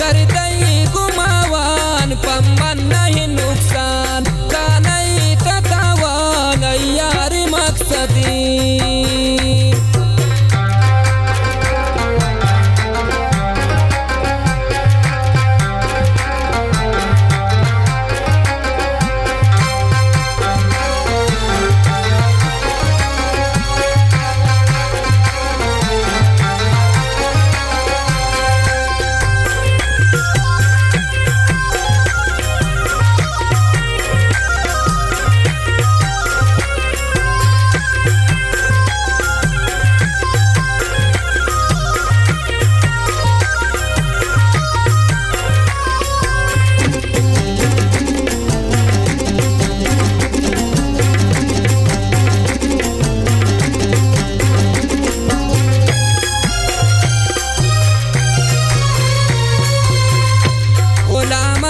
करतई गुमावान पम्मन नहीं नुकसान का नहीं ततावान यार मकसदी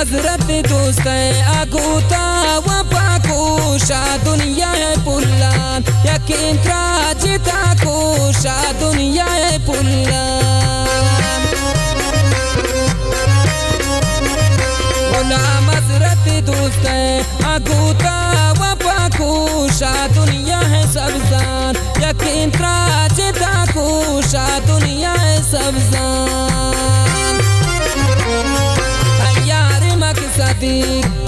हजरत दोस्त आगुता वपाकुशा दुनिया है पुल्लान यकीन राजिता कुशा दुनिया है पुल्लान गुलाम हजरत दोस्त आगुता वपाकुशा दुनिया है सबजान यकीन राजिता कुशा दुनिया है सबजान मकसदी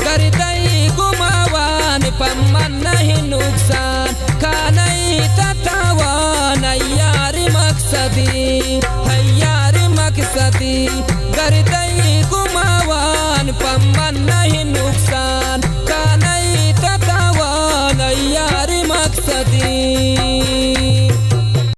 करतई गुमावान पम्मन नहीं नुकसान का नहीं ततावान यार मकसदी यार मकसदी करतई गुमावान पम्मन नहीं नुकसान का नहीं ततावान यार मकसदी